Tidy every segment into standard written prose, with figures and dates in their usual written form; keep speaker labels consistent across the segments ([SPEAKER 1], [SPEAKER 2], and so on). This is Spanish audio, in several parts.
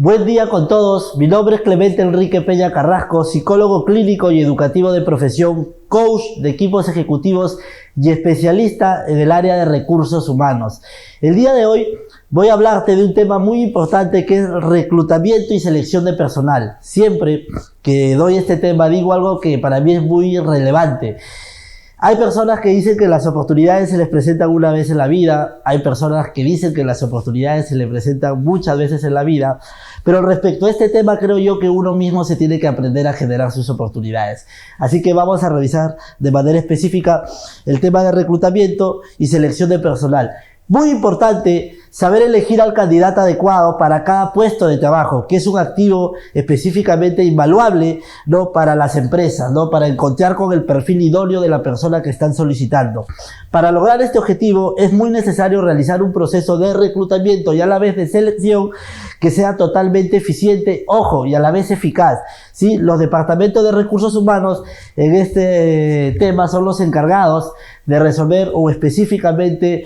[SPEAKER 1] Buen día con todos, mi nombre es Clemente Enrique Peña Carrasco, psicólogo clínico y educativo de profesión, coach de equipos ejecutivos y especialista en el área de recursos humanos. El día de hoy voy a hablarte de un tema muy importante que es reclutamiento y selección de personal. Siempre que doy este tema digo algo que para mí es muy relevante. Hay personas que dicen que las oportunidades se les presentan una vez en la vida, hay personas que dicen que las oportunidades se les presentan muchas veces en la vida, pero respecto a este tema creo yo que uno mismo se tiene que aprender a generar sus oportunidades. Así que vamos a revisar de manera específica el tema de reclutamiento y selección de personal. Muy importante saber elegir al candidato adecuado para cada puesto de trabajo, que es un activo específicamente invaluable, ¿no?, para las empresas, ¿no?, para encontrar con el perfil idóneo de la persona que están solicitando. Para lograr este objetivo es muy necesario realizar un proceso de reclutamiento y a la vez de selección que sea totalmente eficiente, ojo, y a la vez eficaz. ¿Sí? Los departamentos de recursos humanos en este tema son los encargados de resolver o específicamente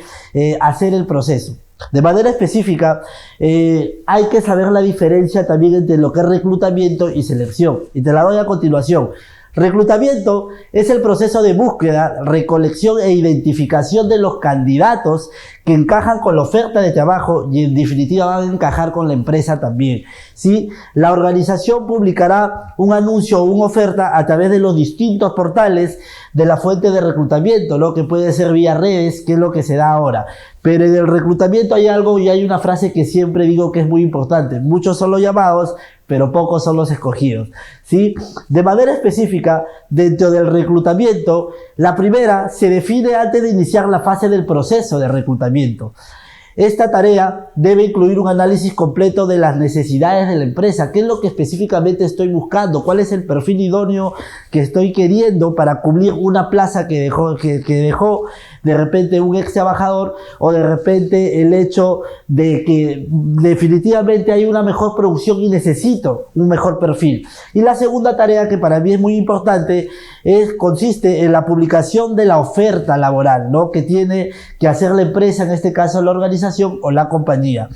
[SPEAKER 1] hacer el proceso. De manera específica, hay que saber la diferencia también entre lo que es reclutamiento y selección. Y te la doy a continuación. Reclutamiento es el proceso de búsqueda, recolección e identificación de los candidatos que encajan con la oferta de trabajo y en definitiva van a encajar con la empresa también. ¿Sí? La organización publicará un anuncio o una oferta a través de los distintos portales de la fuente de reclutamiento, ¿no?, que puede ser vía redes, que es lo que se da ahora. Pero en el reclutamiento hay algo y hay una frase que siempre digo que es muy importante. Muchos son los llamados, pero pocos son los escogidos. ¿Sí? De manera específica, dentro del reclutamiento, la primera se define antes de iniciar la fase del proceso de reclutamiento. Esta tarea debe incluir un análisis completo de las necesidades de la empresa. ¿Qué es lo que específicamente estoy buscando? ¿Cuál es el perfil idóneo que estoy queriendo para cubrir una plaza que dejó de repente un ex trabajador, o de repente el hecho de que definitivamente hay una mejor producción y necesito un mejor perfil? Y la segunda tarea, que para mí es muy importante, consiste en la publicación de la oferta laboral, ¿no?, que tiene que hacer la empresa, en este caso la organización o la compañía.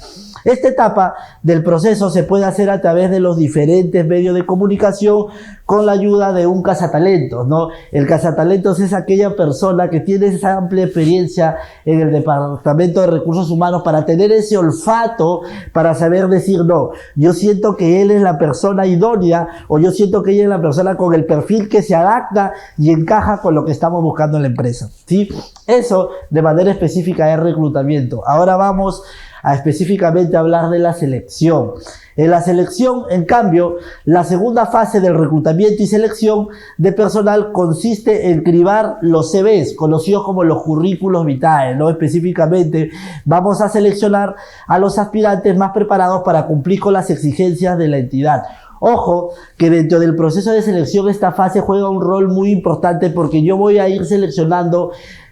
[SPEAKER 1] Esta etapa del proceso se puede hacer a través de los diferentes medios de comunicación con la ayuda de un cazatalentos, ¿no? El cazatalentos es aquella persona que tiene esa amplia experiencia en el departamento de recursos humanos para tener ese olfato, para saber decir, no, yo siento que él es la persona idónea, o yo siento que ella es la persona con el perfil que se adapta y encaja con lo que estamos buscando en la empresa. ¿Sí? Eso de manera específica es reclutamiento. Ahora vamos a específicamente hablar de la selección. En la selección, en cambio, la segunda fase del reclutamiento y selección de personal consiste en cribar los CVs, conocidos como los currículos vitae, ¿no? Específicamente, vamos a seleccionar a los aspirantes más preparados para cumplir con las exigencias de la entidad. Ojo, que dentro del proceso de selección esta fase juega un rol muy importante, porque yo voy a ir seleccionando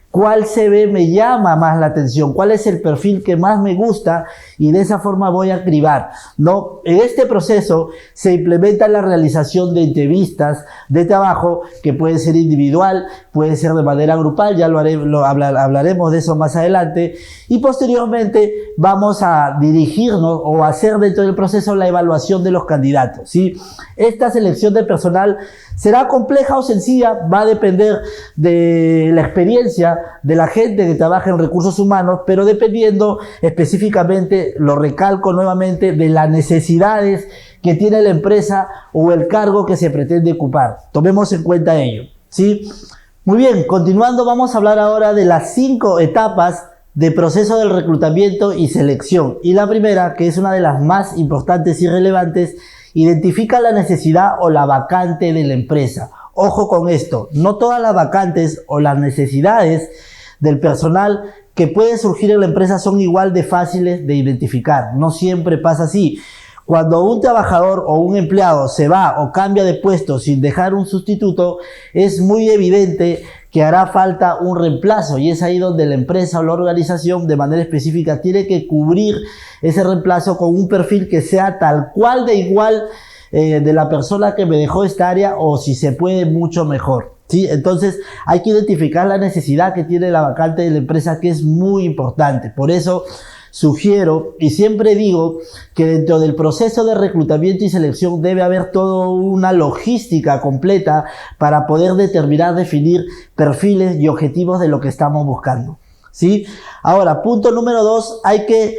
[SPEAKER 1] cuál CV me llama más la atención, cuál es el perfil que más me gusta, y de esa forma voy a cribar, ¿no? En este proceso se implementa la realización de entrevistas de trabajo, que puede ser individual, puede ser de manera grupal, ya hablaremos de eso más adelante, y posteriormente vamos a dirigirnos o hacer dentro del proceso la evaluación de los candidatos, ¿sí? Esta selección de personal será compleja o sencilla, va a depender de la experiencia de la gente que trabaja en recursos humanos, pero dependiendo específicamente, lo recalco nuevamente, de las necesidades que tiene la empresa o el cargo que se pretende ocupar. Tomemos en cuenta ello, ¿sí? Muy bien, continuando, vamos a hablar ahora de las 5 etapas de proceso del reclutamiento y selección. Y la primera, que es una de las más importantes y relevantes, identifica la necesidad o la vacante de la empresa. Ojo con esto, no todas las vacantes o las necesidades del personal que pueden surgir en la empresa son igual de fáciles de identificar. No siempre pasa así. Cuando un trabajador o un empleado se va o cambia de puesto sin dejar un sustituto, es muy evidente que hará falta un reemplazo, y es ahí donde la empresa o la organización de manera específica tiene que cubrir ese reemplazo con un perfil que sea tal cual de igual de la persona que me dejó esta área, o si se puede mucho mejor. ¿Sí? Entonces hay que identificar la necesidad que tiene la vacante de la empresa, que es muy importante. Por eso sugiero y siempre digo que dentro del proceso de reclutamiento y selección debe haber toda una logística completa para poder determinar, definir perfiles y objetivos de lo que estamos buscando, ¿sí? Ahora, punto número 2, hay que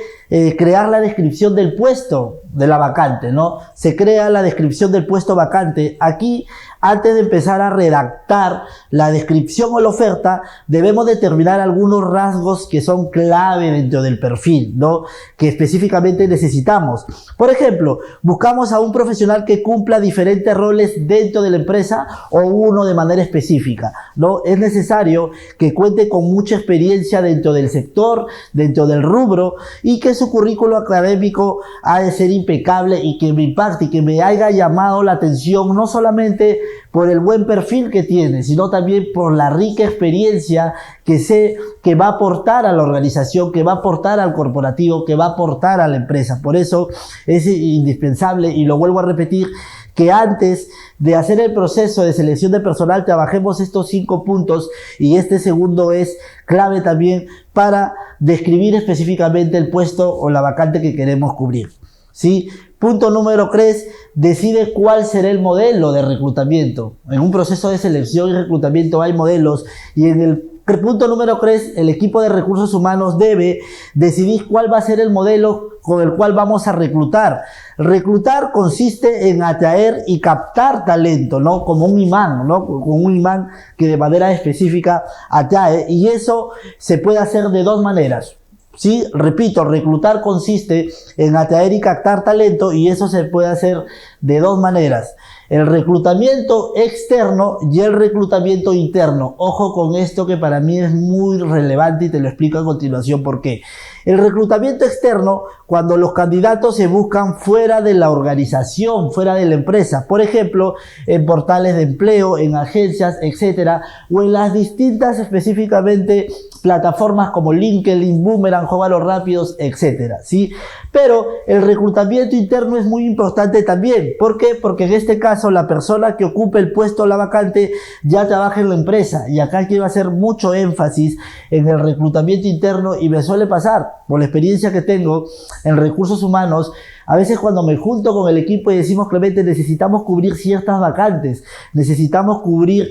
[SPEAKER 1] crear la descripción del puesto de la vacante, ¿no? Se crea la descripción del puesto vacante. Aquí, antes de empezar a redactar la descripción o la oferta, debemos determinar algunos rasgos que son clave dentro del perfil, ¿no? Que específicamente necesitamos. Por ejemplo, buscamos a un profesional que cumpla diferentes roles dentro de la empresa o uno de manera específica, ¿no? Es necesario que cuente con mucha experiencia dentro del sector, dentro del rubro, y que su currículo académico ha de ser impecable y que me impacte y que me haya llamado la atención, no solamente por el buen perfil que tiene, sino también por la rica experiencia que sé que va a aportar a la organización, que va a aportar al corporativo, que va a aportar a la empresa. Por eso es indispensable, y lo vuelvo a repetir, que antes de hacer el proceso de selección de personal trabajemos estos 5 puntos, y este segundo es clave también para describir específicamente el puesto o la vacante que queremos cubrir, ¿sí? Punto número 3, decide cuál será el modelo de reclutamiento. En un proceso de selección y reclutamiento hay modelos, y en el punto número 3, el equipo de recursos humanos debe decidir cuál va a ser el modelo con el cual vamos a reclutar. Reclutar consiste en atraer y captar talento, ¿no? Como un imán, ¿no? Con un imán que de manera específica atrae, y eso se puede hacer de 2 maneras. Sí, repito, reclutar consiste en atraer y captar talento, y eso se puede hacer de 2 maneras. El reclutamiento externo y el reclutamiento interno. Ojo con esto, que para mí es muy relevante, y te lo explico a continuación por qué. El reclutamiento externo, cuando los candidatos se buscan fuera de la organización, fuera de la empresa, por ejemplo, en portales de empleo, en agencias, etcétera, o en las distintas específicamente plataformas como LinkedIn, Boomerang, Job a los Rápidos, etcétera, ¿sí? Pero el reclutamiento interno es muy importante también. ¿Por qué? Porque en este caso la persona que ocupe el puesto o la vacante ya trabaja en la empresa, y acá quiero hacer mucho énfasis en el reclutamiento interno, y me suele pasar, por la experiencia que tengo en recursos humanos, a veces cuando me junto con el equipo y decimos, Clemente, necesitamos cubrir ciertas vacantes, necesitamos cubrir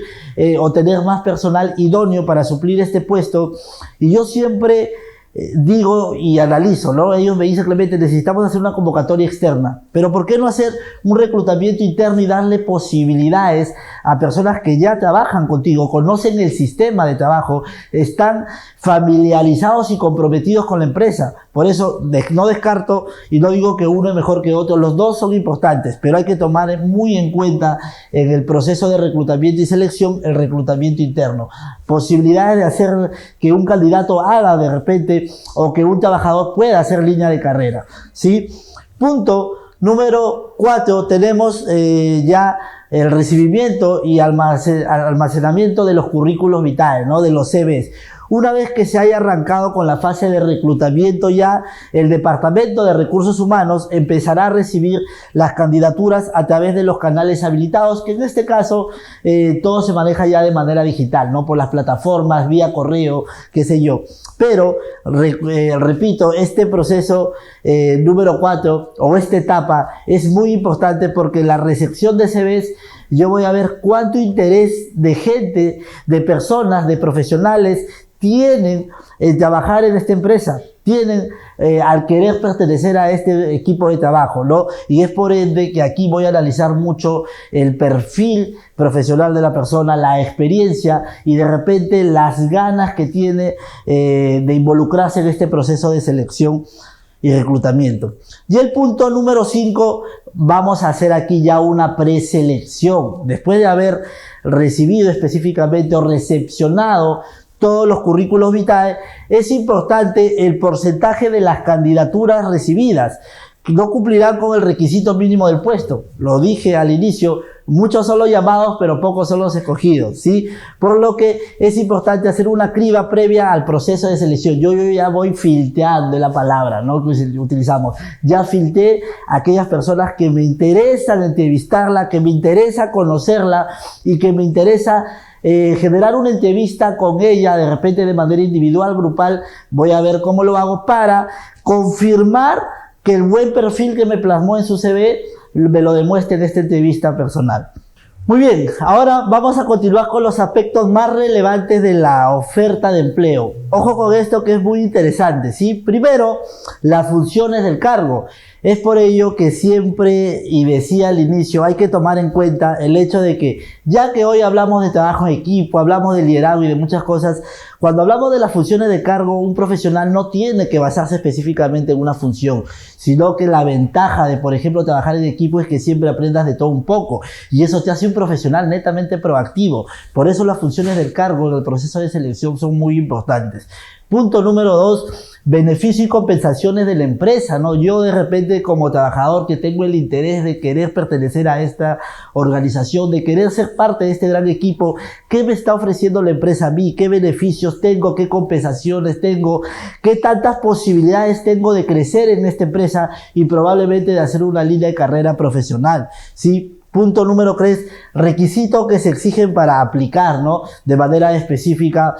[SPEAKER 1] o tener más personal idóneo para suplir este puesto, y yo siempre digo y analizo, ¿no? Ellos me dicen, Clemente, necesitamos hacer una convocatoria externa, pero ¿por qué no hacer un reclutamiento interno y darle posibilidades a personas que ya trabajan contigo, conocen el sistema de trabajo, están familiarizados y comprometidos con la empresa? Por eso no descarto y no digo que uno es mejor que otro, los 2 son importantes, pero hay que tomar muy en cuenta en el proceso de reclutamiento y selección el reclutamiento interno. Posibilidades de hacer que un candidato haga de repente, o que un trabajador pueda hacer línea de carrera, ¿sí? Punto número 4, tenemos ya el recibimiento y almacenamiento de los currículos vitales, ¿no? De los CVs. Una vez que se haya arrancado con la fase de reclutamiento, ya el Departamento de Recursos Humanos empezará a recibir las candidaturas a través de los canales habilitados, que en este caso todo se maneja ya de manera digital, ¿no? Por las plataformas, vía correo, qué sé yo. Pero, repito, este proceso número 4 o esta etapa es muy importante, porque la recepción de CVs, yo voy a ver cuánto interés de gente, de personas, de profesionales tienen en trabajar en esta empresa, tienen al querer pertenecer a este equipo de trabajo, ¿no? Y es por ende que aquí voy a analizar mucho el perfil profesional de la persona, la experiencia y de repente las ganas que tiene de involucrarse en este proceso de selección y reclutamiento. Y el punto número 5, vamos a hacer aquí ya una preselección. Después de haber recibido específicamente o recepcionado todos los currículos vitae, es importante el porcentaje de las candidaturas recibidas. No cumplirán con el requisito mínimo del puesto. Lo dije al inicio, muchos son los llamados, pero pocos son los escogidos, ¿sí? Por lo que es importante hacer una criba previa al proceso de selección. Yo ya voy filtreando la palabra, ¿no? Que utilizamos. Ya filtré a aquellas personas que me interesan entrevistarla, que me interesa conocerla y que me interesa generar una entrevista con ella, de repente de manera individual, grupal, voy a ver cómo lo hago para confirmar que el buen perfil que me plasmó en su CV me lo demuestre en esta entrevista personal. Muy bien, ahora vamos a continuar con los aspectos más relevantes de la oferta de empleo. Ojo con esto que es muy interesante, ¿sí? Primero, las funciones del cargo. Es por ello que siempre, y decía al inicio, hay que tomar en cuenta el hecho de que, ya que hoy hablamos de trabajo en equipo, hablamos de liderazgo y de muchas cosas, cuando hablamos de las funciones de cargo, un profesional no tiene que basarse específicamente en una función, sino que la ventaja de, por ejemplo, trabajar en equipo es que siempre aprendas de todo un poco, y eso te hace un profesional netamente proactivo. Por eso las funciones del cargo en el proceso de selección son muy importantes. Punto número 2, beneficio y compensaciones de la empresa, ¿no? Yo de repente como trabajador que tengo el interés de querer pertenecer a esta organización, de querer ser parte de este gran equipo, ¿qué me está ofreciendo la empresa a mí? ¿Qué beneficios tengo? ¿Qué compensaciones tengo? ¿Qué tantas posibilidades tengo de crecer en esta empresa y probablemente de hacer una línea de carrera profesional? ¿Sí? Punto número 3, requisitos que se exigen para aplicar, ¿no? De manera específica,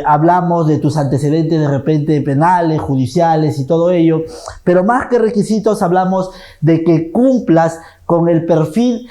[SPEAKER 1] hablamos de tus antecedentes de repente penales, judiciales y todo ello, pero más que requisitos hablamos de que cumplas con el perfil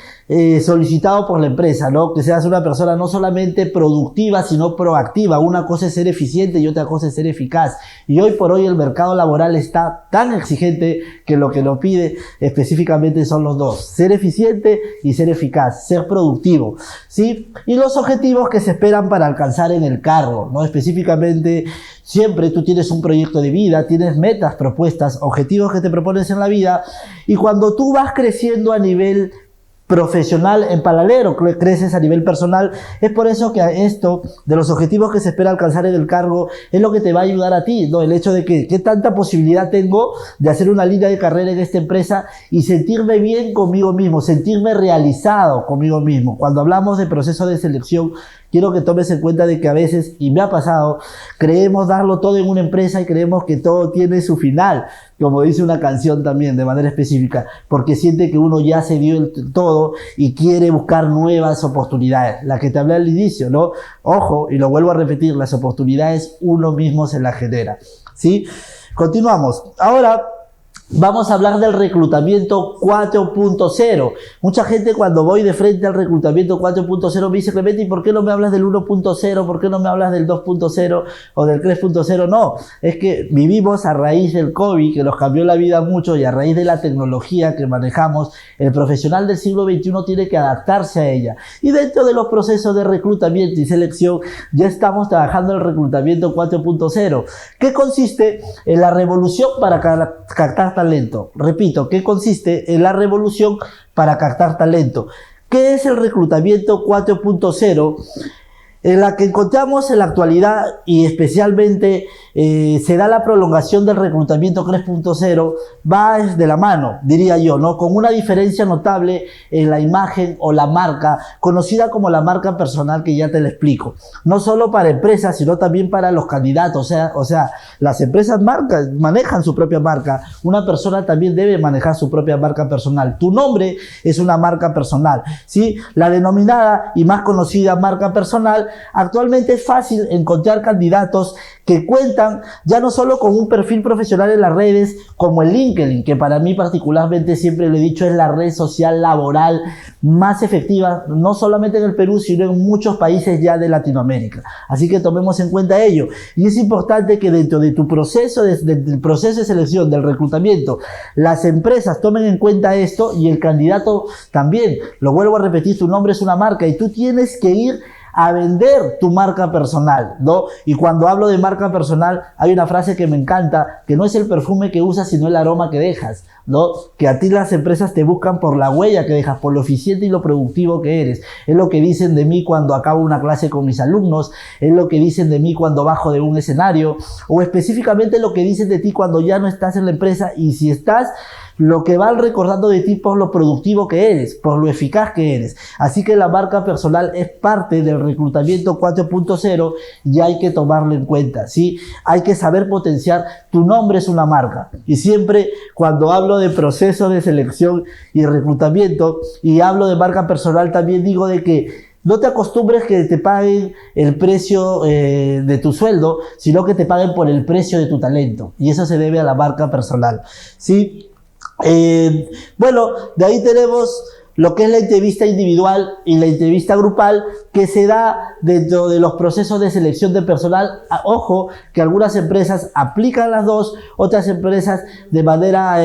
[SPEAKER 1] solicitado por la empresa, ¿no? Que seas una persona no solamente productiva, sino proactiva. Una cosa es ser eficiente y otra cosa es ser eficaz. Y hoy por hoy el mercado laboral está tan exigente que lo pide específicamente son los dos: ser eficiente y ser eficaz, ser productivo, ¿sí? Y los objetivos que se esperan para alcanzar en el cargo, ¿no? Específicamente, siempre tú tienes un proyecto de vida, tienes metas, propuestas, objetivos que te propones en la vida, y cuando tú vas creciendo a nivel profesional en paralelo, creces a nivel personal. Es por eso que esto de los objetivos que se espera alcanzar en el cargo es lo que te va a ayudar a ti, ¿no? El hecho de que qué tanta posibilidad tengo de hacer una línea de carrera en esta empresa y sentirme bien conmigo mismo, sentirme realizado conmigo mismo. Cuando hablamos de proceso de selección, quiero que tomes en cuenta de que a veces, y me ha pasado, creemos darlo todo en una empresa y creemos que todo tiene su final, como dice una canción también de manera específica, porque siente que uno ya se dio todo y quiere buscar nuevas oportunidades. La que te hablé al inicio, ¿no? Ojo, y lo vuelvo a repetir, las oportunidades uno mismo se las genera, ¿sí? Continuamos. Ahora vamos a hablar del reclutamiento 4.0. Mucha gente cuando voy de frente al reclutamiento 4.0 me dice: Clemente, ¿y por qué no me hablas del 1.0? ¿Por qué no me hablas del 2.0 o del 3.0? No, es que vivimos a raíz del COVID, que nos cambió la vida mucho, y a raíz de la tecnología que manejamos, el profesional del siglo XXI tiene que adaptarse a ella. Y dentro de los procesos de reclutamiento y selección ya estamos trabajando el reclutamiento 4.0, que consiste en la revolución para captar talento. Repito, ¿qué consiste en la revolución para captar talento? ¿Qué es el reclutamiento 4.0? En la que encontramos en la actualidad, y especialmente se da la prolongación del reclutamiento 3.0, va de la mano, diría yo, ¿no? Con una diferencia notable en la imagen o la marca, conocida como la marca personal, que ya te la explico. No solo para empresas, sino también para los candidatos. O sea, las empresas manejan su propia marca. Una persona también debe manejar su propia marca personal. Tu nombre es una marca personal, ¿sí? La denominada y más conocida marca personal. Actualmente es fácil encontrar candidatos que cuentan ya no solo con un perfil profesional en las redes como el LinkedIn, que para mí particularmente, siempre lo he dicho, es la red social laboral más efectiva, no solamente en el Perú, sino en muchos países ya de Latinoamérica. Así que tomemos en cuenta ello. Y es importante que dentro de tu proceso, del proceso de selección, del reclutamiento, las empresas tomen en cuenta esto, y el candidato también. Lo vuelvo a repetir, tu nombre es una marca y tú tienes que ir a vender tu marca personal, ¿no? Y cuando hablo de marca personal, hay una frase que me encanta, que no es el perfume que usas, sino el aroma que dejas, ¿no? Que a ti las empresas te buscan por la huella que dejas, por lo eficiente y lo productivo que eres. Es lo que dicen de mí cuando acabo una clase con mis alumnos, es lo que dicen de mí cuando bajo de un escenario, o específicamente lo que dicen de ti cuando ya no estás en la empresa, y si estás, lo que van recordando de ti por lo productivo que eres, por lo eficaz que eres. Así que la marca personal es parte del reclutamiento 4.0 y hay que tomarlo en cuenta, ¿sí? Hay que saber potenciar. Tu nombre es una marca. Y siempre cuando hablo de proceso de selección y reclutamiento y hablo de marca personal, también digo de que no te acostumbres que te paguen el precio de tu sueldo, sino que te paguen por el precio de tu talento. Y eso se debe a la marca personal, ¿sí? Bueno, de ahí tenemos lo que es la entrevista individual y la entrevista grupal, que se da dentro de los procesos de selección de personal. Ojo, que algunas empresas aplican las dos, otras empresas de manera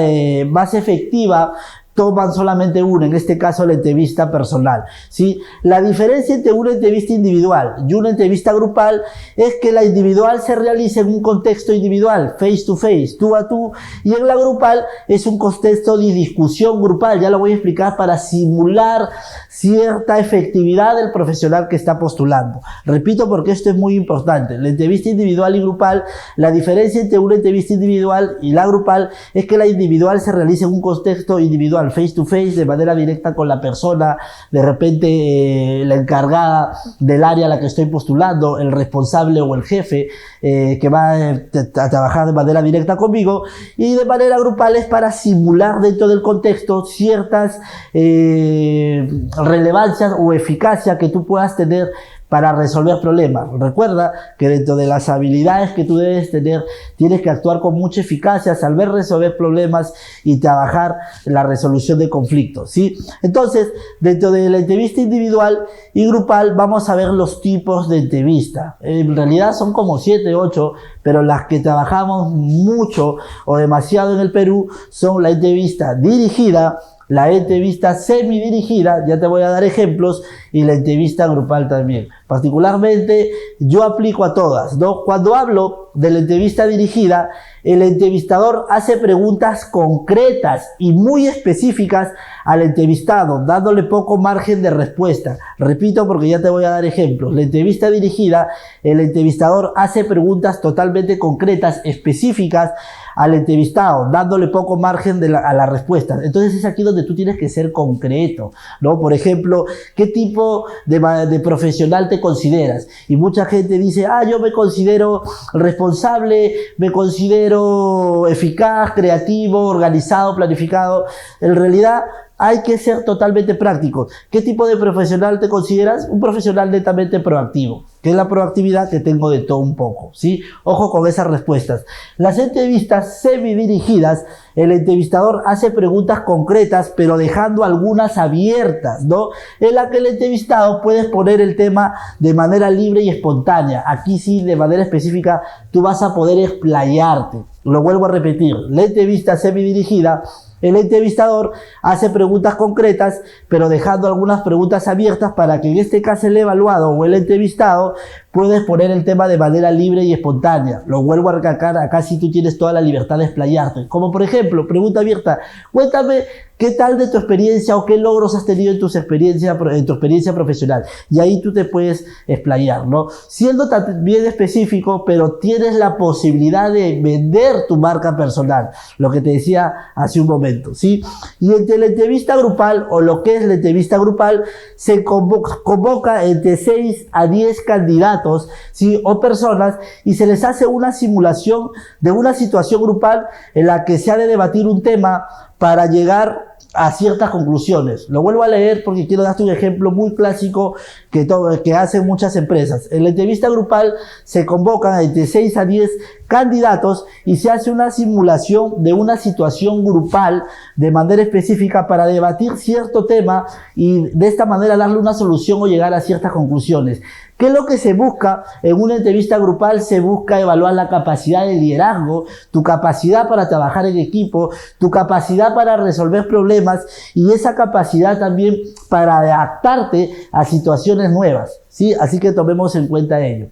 [SPEAKER 1] más efectiva toman solamente una, en este caso la entrevista personal, ¿sí? La diferencia entre una entrevista individual y una entrevista grupal es que la individual se realiza en un contexto individual, face to face, tú a tú, y en la grupal es un contexto de discusión grupal, ya lo voy a explicar, para simular cierta efectividad del profesional que está postulando. Repito porque esto es muy importante. La entrevista individual y grupal, la diferencia entre una entrevista individual y la grupal es que la individual se realiza en un contexto individual, face to face, de manera directa con la persona, de repente la encargada del área a la que estoy postulando, el responsable o el jefe que va a trabajar de manera directa conmigo, y de manera grupal es para simular dentro del contexto ciertas relevancias o eficacia que tú puedas tener para resolver problemas. Recuerda que dentro de las habilidades que tú debes tener, tienes que actuar con mucha eficacia, saber resolver problemas y trabajar la resolución de conflictos, ¿sí? Entonces, dentro de la entrevista individual y grupal, vamos a ver los tipos de entrevista. En realidad son como 7, 8, pero las que trabajamos mucho o demasiado en el Perú son la entrevista dirigida, la entrevista semidirigida, ya te voy a dar ejemplos, y la entrevista grupal también. Particularmente, yo aplico a todas, ¿no? Cuando hablo de la entrevista dirigida, el entrevistador hace preguntas concretas y muy específicas al entrevistado, dándole poco margen de respuesta. Repito porque ya te voy a dar ejemplos. La entrevista dirigida, el entrevistador hace preguntas totalmente concretas, específicas al entrevistado, dándole poco margen a la respuesta. Entonces es aquí donde tú tienes que ser concreto, ¿no? Por ejemplo, ¿qué tipo de profesional te consideras? Y mucha gente dice, yo me considero responsable, me considero eficaz, creativo, organizado, planificado. En realidad hay que ser totalmente práctico. ¿Qué tipo de profesional te consideras? Un profesional netamente proactivo. ¿Qué es la proactividad? Que tengo de todo un poco, ¿sí? Ojo con esas respuestas. Las entrevistas semidirigidas, el entrevistador hace preguntas concretas, pero dejando algunas abiertas, ¿no? En la que el entrevistado puede exponer el tema de manera libre y espontánea. Aquí sí, de manera específica, tú vas a poder explayarte. Lo vuelvo a repetir. La entrevista semidirigida, el entrevistador hace preguntas concretas, pero dejando algunas preguntas abiertas para que en este caso el evaluado o el entrevistado pueda exponer el tema de manera libre y espontánea. Lo vuelvo a recalcar, acá sí tú tienes toda la libertad de explayarte. Como por ejemplo, pregunta abierta, cuéntame qué tal de tu experiencia o qué logros has tenido en tu experiencia profesional. Y ahí tú te puedes explayar, ¿no? Siendo bien específico, pero tienes la posibilidad de vender tu marca personal, lo que te decía hace un momento, ¿sí? Y entre la entrevista grupal, o lo que es la entrevista grupal, se convoca entre 6 a 10 candidatos, ¿sí? O personas, y se les hace una simulación de una situación grupal en la que se ha de debatir un tema para llegar a ciertas conclusiones. Lo vuelvo a leer porque quiero darte un ejemplo muy clásico que hacen muchas empresas. En la entrevista grupal se convocan entre 6 a 10 candidatos y se hace una simulación de una situación grupal de manera específica para debatir cierto tema y de esta manera darle una solución o llegar a ciertas conclusiones. ¿Qué es lo que se busca en una entrevista grupal? Se busca evaluar la capacidad de liderazgo, tu capacidad para trabajar en equipo, tu capacidad para resolver problemas y esa capacidad también para adaptarte a situaciones nuevas, ¿sí? Así que tomemos en cuenta ello.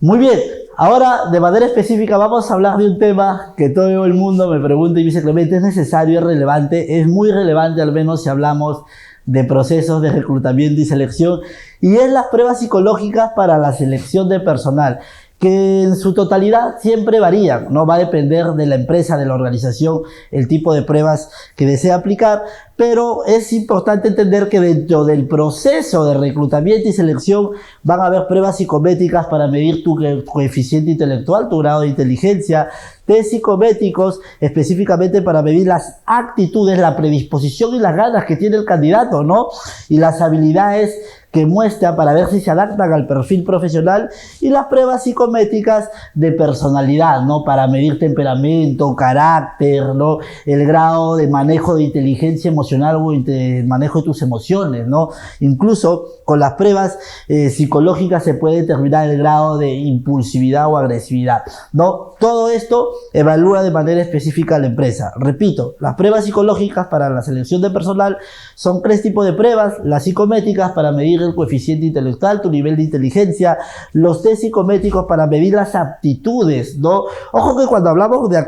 [SPEAKER 1] Muy bien, ahora de manera específica vamos a hablar de un tema que todo el mundo me pregunta y me dice, Clemente, ¿es necesario, es relevante? Es muy relevante, al menos si hablamos de procesos de reclutamiento y selección, y es las pruebas psicológicas para la selección de personal, que en su totalidad siempre varían, no va a depender de la empresa, de la organización, el tipo de pruebas que desea aplicar, pero es importante entender que dentro del proceso de reclutamiento y selección van a haber pruebas psicométricas para medir tu coeficiente intelectual, tu grado de inteligencia, test psicométricos específicamente para medir las actitudes, la predisposición y las ganas que tiene el candidato, ¿no? Y las habilidades que muestra para ver si se adaptan al perfil profesional, y las pruebas psicométricas de personalidad, ¿no? Para medir temperamento, carácter, ¿no? El grado de manejo de inteligencia emocional o el manejo de tus emociones, ¿no? Incluso con las pruebas psicológicas se puede determinar el grado de impulsividad o agresividad, ¿no? Todo esto evalúa de manera específica a la empresa. Repito, las pruebas psicológicas para la selección de personal son 3 tipos de pruebas: las psicométricas para medir el coeficiente intelectual, tu nivel de inteligencia; los test psicométricos para medir las aptitudes, ¿no? Ojo que cuando hablamos de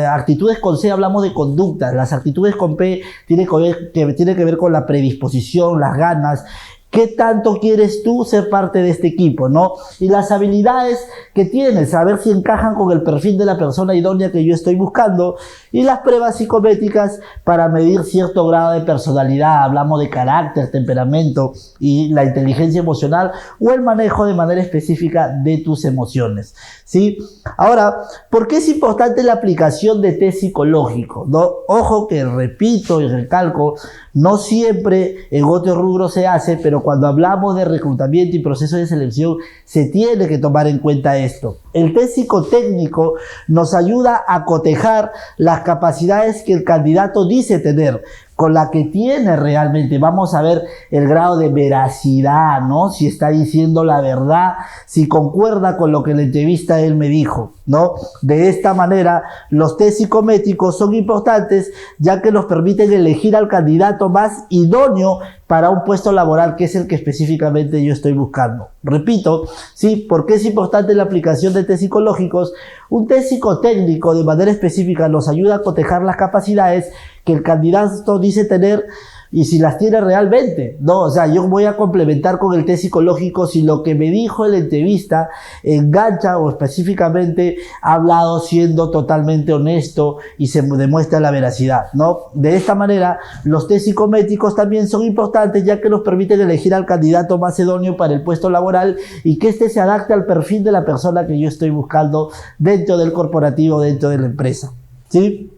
[SPEAKER 1] actitudes con C hablamos de conductas. Las actitudes con P tiene que ver con la predisposición, las ganas. ¿Qué tanto quieres tú ser parte de este equipo, no? Y las habilidades que tienes, a ver si encajan con el perfil de la persona idónea que yo estoy buscando. Y las pruebas psicométricas para medir cierto grado de personalidad. Hablamos de carácter, temperamento y la inteligencia emocional, o el manejo de manera específica de tus emociones, ¿sí? Ahora, ¿por qué es importante la aplicación de test psicológico, no? Ojo que repito y recalco, no siempre en otros rubros se hace, pero cuando hablamos de reclutamiento y proceso de selección se tiene que tomar en cuenta esto. El test psicotécnico nos ayuda a cotejar las capacidades que el candidato dice tener con la que tiene realmente. Vamos a ver el grado de veracidad, ¿no? Si está diciendo la verdad, si concuerda con lo que en la entrevista él me dijo, ¿no? De esta manera, los test psicométricos son importantes, ya que nos permiten elegir al candidato más idóneo para un puesto laboral, que es el que específicamente yo estoy buscando. Repito, ¿sí? ¿Por qué es importante la aplicación de test psicológicos? Un test psicotécnico de manera específica nos ayuda a cotejar las capacidades que el candidato dice tener y si las tiene realmente, ¿no? O sea, yo voy a complementar con el test psicológico si lo que me dijo en la entrevista engancha o específicamente ha hablado siendo totalmente honesto y se demuestra la veracidad, ¿no? De esta manera, los test psicométricos también son importantes, ya que nos permiten elegir al candidato más idóneo para el puesto laboral y que éste se adapte al perfil de la persona que yo estoy buscando dentro del corporativo, dentro de la empresa, ¿sí?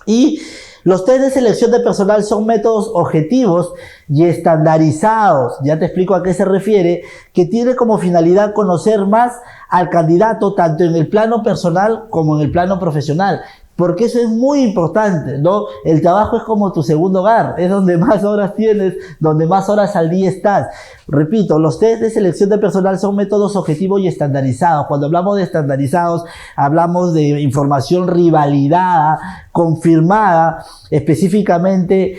[SPEAKER 1] Y los test de selección de personal son métodos objetivos y estandarizados, ya te explico a qué se refiere, que tiene como finalidad conocer más al candidato tanto en el plano personal como en el plano profesional. Porque eso es muy importante, ¿no? El trabajo es como tu segundo hogar, es donde más horas tienes, donde más horas al día estás. Repito, los test de selección de personal son métodos objetivos y estandarizados. Cuando hablamos de estandarizados, hablamos de información rivalidada, confirmada específicamente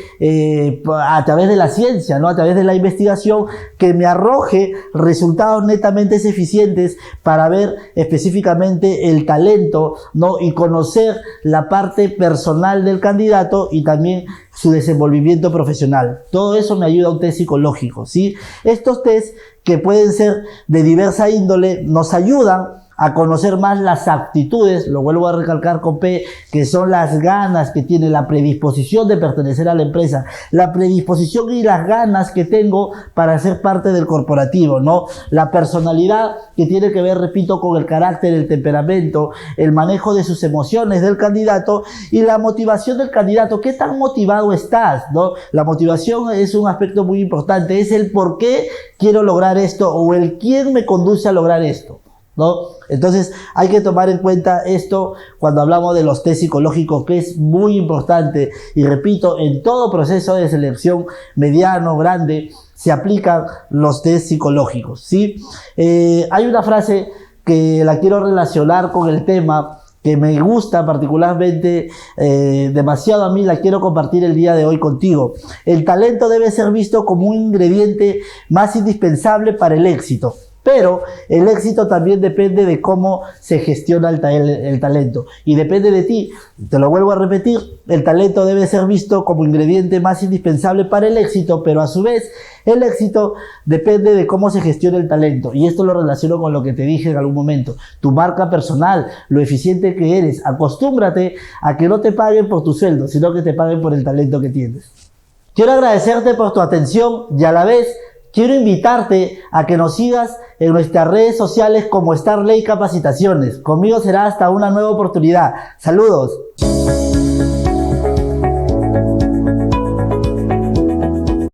[SPEAKER 1] a través de la ciencia, ¿no? A través de la investigación, que me arroje resultados netamente eficientes para ver específicamente el talento, ¿no? Y conocer la parte personal del candidato y también su desenvolvimiento profesional. Todo eso me ayuda a un test psicológico, ¿sí? Estos tests, que pueden ser de diversa índole, nos ayudan a conocer más las aptitudes, lo vuelvo a recalcar con P, que son las ganas que tiene, la predisposición de pertenecer a la empresa, la predisposición y las ganas que tengo para ser parte del corporativo, ¿no? La personalidad, que tiene que ver, repito, con el carácter, el temperamento, el manejo de sus emociones del candidato y la motivación del candidato. ¿Qué tan motivado estás, no? La motivación es un aspecto muy importante, es el por qué quiero lograr esto o el quién me conduce a lograr esto, ¿no? Entonces hay que tomar en cuenta esto cuando hablamos de los test psicológicos, que es muy importante. Y repito, en todo proceso de selección mediano, grande, se aplican los test psicológicos, ¿sí? Hay una frase que la quiero relacionar con el tema, que me gusta particularmente demasiado a mí, la quiero compartir el día de hoy contigo. El talento debe ser visto como un ingrediente más indispensable para el éxito. Pero el éxito también depende de cómo se gestiona el talento. Y depende de ti. Te lo vuelvo a repetir. El talento debe ser visto como ingrediente más indispensable para el éxito, pero a su vez el éxito depende de cómo se gestiona el talento. Y esto lo relaciono con lo que te dije en algún momento. Tu marca personal, lo eficiente que eres. Acostúmbrate a que no te paguen por tu sueldo, sino que te paguen por el talento que tienes. Quiero agradecerte por tu atención y a la vez quiero invitarte a que nos sigas en nuestras redes sociales como Starley Capacitaciones. Conmigo será hasta una nueva oportunidad. Saludos.